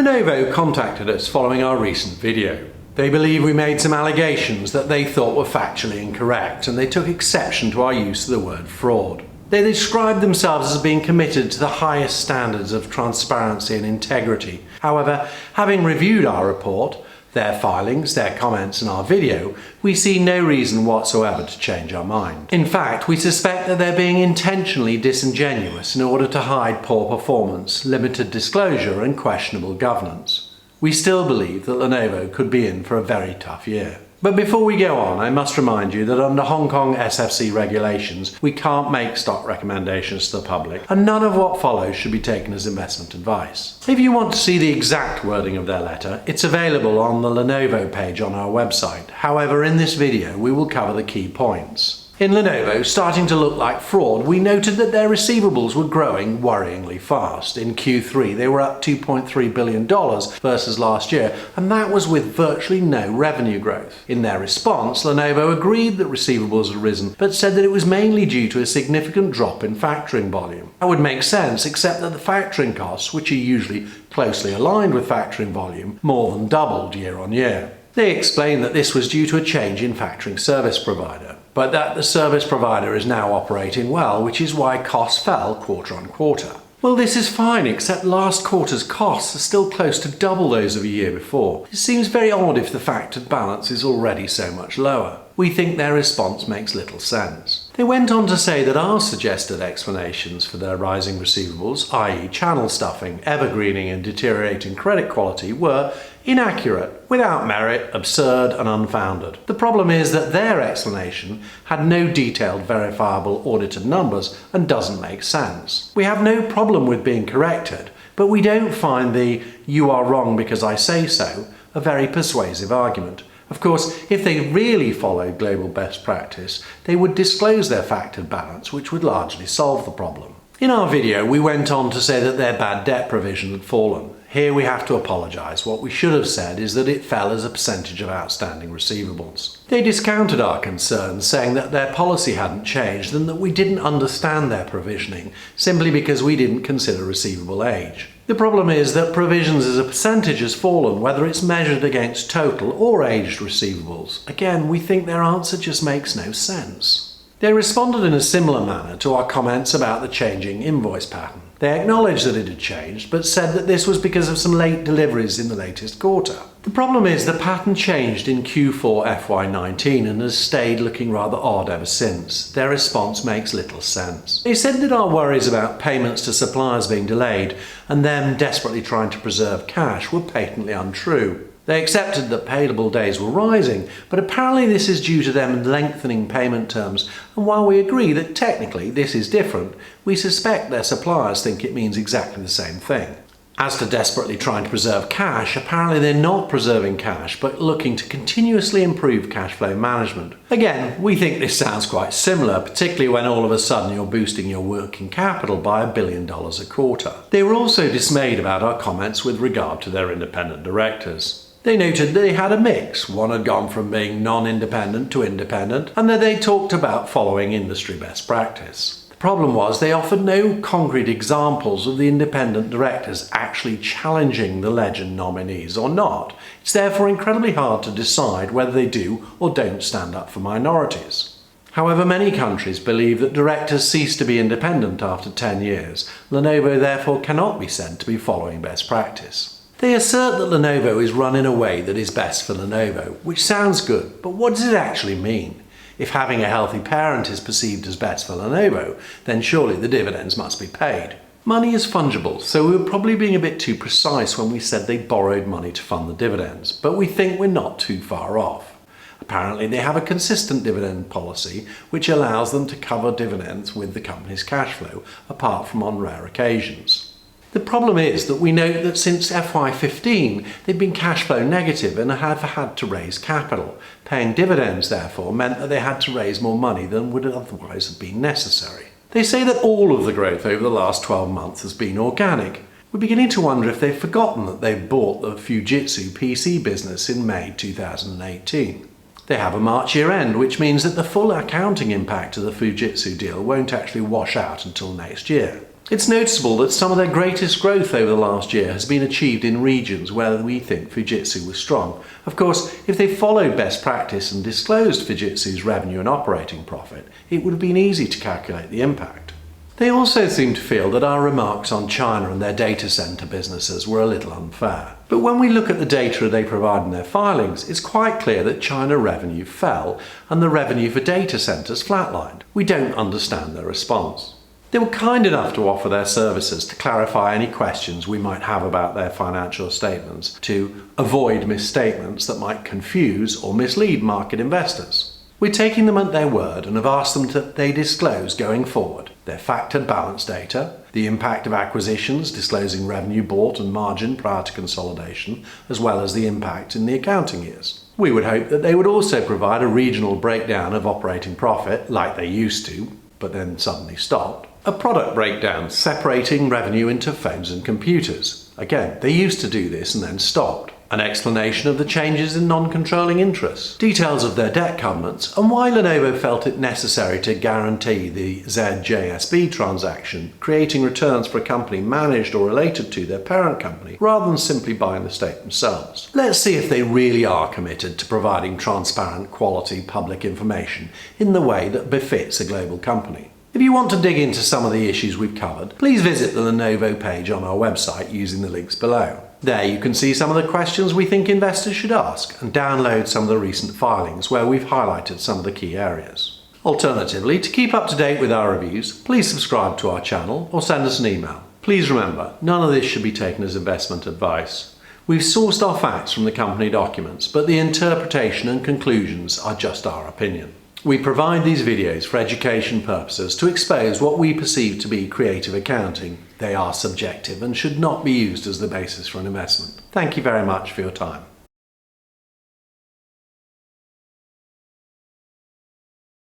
Lenovo contacted us following our recent video. They believe we made some allegations that they thought were factually incorrect, and they took exception to our use of the word fraud. They described themselves as being committed to the highest standards of transparency and integrity. However, having reviewed our report, their filings, their comments and our video, we see no reason whatsoever to change our mind. In fact, we suspect that they're being intentionally disingenuous in order to hide poor performance, limited disclosure and questionable governance. We still believe that Lenovo could be in for a very tough year. But before we go on, I must remind you that under Hong Kong SFC regulations, we can't make stock recommendations to the public, and none of what follows should be taken as investment advice. If you want to see the exact wording of their letter, it's available on the Lenovo page on our website. However, in this video, we will cover the key points. In Lenovo, starting to look like fraud, we noted that their receivables were growing worryingly fast. In Q3, they were up $2.3 billion versus last year, and that was with virtually no revenue growth. In their response, Lenovo agreed that receivables had risen, but said that it was mainly due to a significant drop in factoring volume. That would make sense, except that the factoring costs, which are usually closely aligned with factoring volume, more than doubled year on year. They explained that this was due to a change in factoring service provider, but that the service provider is now operating well, which is why costs fell quarter on quarter. Well, this is fine, except last quarter's costs are still close to double those of a year before. It seems very odd if the factored balance is already so much lower. We think their response makes little sense. They went on to say that our suggested explanations for their rising receivables, i.e. channel stuffing, evergreening and deteriorating credit quality, were inaccurate, without merit, absurd and unfounded. The problem is that their explanation had no detailed verifiable audited numbers and doesn't make sense. We have no problem with being corrected, but we don't find the "you are wrong because I say so" a very persuasive argument. Of course, if they really followed global best practice, they would disclose their factored balance, which would largely solve the problem. In our video, we went on to say that their bad debt provision had fallen. Here we have to apologise. What we should have said is that it fell as a percentage of outstanding receivables. They discounted our concerns, saying that their policy hadn't changed and that we didn't understand their provisioning, simply because we didn't consider receivable age. The problem is that provisions as a percentage has fallen, whether it's measured against total or aged receivables. Again, we think their answer just makes no sense. They responded in a similar manner to our comments about the changing invoice pattern. They acknowledged that it had changed, but said that this was because of some late deliveries in the latest quarter. The problem is the pattern changed in Q4 FY19 and has stayed looking rather odd ever since. Their response makes little sense. They said that our worries about payments to suppliers being delayed and them desperately trying to preserve cash were patently untrue. They accepted that payable days were rising, but apparently this is due to them lengthening payment terms, and while we agree that technically this is different, we suspect their suppliers think it means exactly the same thing. As to desperately trying to preserve cash, apparently they're not preserving cash, but looking to continuously improve cash flow management. Again, we think this sounds quite similar, particularly when all of a sudden you're boosting your working capital by $1 billion a quarter. They were also dismayed about our comments with regard to their independent directors. They noted that they had a mix. One had gone from being non-independent to independent, and that they talked about following industry best practice. The problem was they offered no concrete examples of the independent directors actually challenging the legend nominees or not. It's therefore incredibly hard to decide whether they do or don't stand up for minorities. However, many countries believe that directors cease to be independent after 10 years. Lenovo therefore cannot be said to be following best practice. They assert that Lenovo is run in a way that is best for Lenovo, which sounds good, but what does it actually mean? If having a healthy parent is perceived as best for Lenovo, then surely the dividends must be paid. Money is fungible, so we were probably being a bit too precise when we said they borrowed money to fund the dividends, but we think we're not too far off. Apparently they have a consistent dividend policy which allows them to cover dividends with the company's cash flow, apart from on rare occasions. The problem is that we note that since FY15 they've been cash flow negative and have had to raise capital. Paying dividends therefore meant that they had to raise more money than would otherwise have been necessary. They say that all of the growth over the last 12 months has been organic. We're beginning to wonder if they've forgotten that they bought the Fujitsu PC business in May 2018. They have a March year end, which means that the full accounting impact of the Fujitsu deal won't actually wash out until next year. It's noticeable that some of their greatest growth over the last year has been achieved in regions where we think Fujitsu was strong. Of course, if they followed best practice and disclosed Fujitsu's revenue and operating profit, it would have been easy to calculate the impact. They also seem to feel that our remarks on China and their data center businesses were a little unfair. But when we look at the data they provide in their filings, it's quite clear that China revenue fell and the revenue for data centers flatlined. We don't understand their response. They were kind enough to offer their services to clarify any questions we might have about their financial statements, to avoid misstatements that might confuse or mislead market investors. We're taking them at their word and have asked them that they disclose going forward their factored balance data, the impact of acquisitions disclosing revenue bought and margin prior to consolidation, as well as the impact in the accounting years. We would hope that they would also provide a regional breakdown of operating profit, like they used to, but then suddenly stopped. A product breakdown separating revenue into phones and computers. Again, they used to do this and then stopped. An explanation of the changes in non-controlling interests, details of their debt covenants, and why Lenovo felt it necessary to guarantee the ZJSB transaction, creating returns for a company managed or related to their parent company, rather than simply buying the stake themselves. Let's see if they really are committed to providing transparent, quality public information in the way that befits a global company. If you want to dig into some of the issues we've covered, please visit the Lenovo page on our website using the links below. There you can see some of the questions we think investors should ask and download some of the recent filings where we've highlighted some of the key areas. Alternatively, to keep up to date with our reviews, please subscribe to our channel or send us an email. Please remember, none of this should be taken as investment advice. We've sourced our facts from the company documents, but the interpretation and conclusions are just our opinion. We provide these videos for education purposes to expose what we perceive to be creative accounting. They are subjective and should not be used as the basis for an investment. Thank you very much for your time.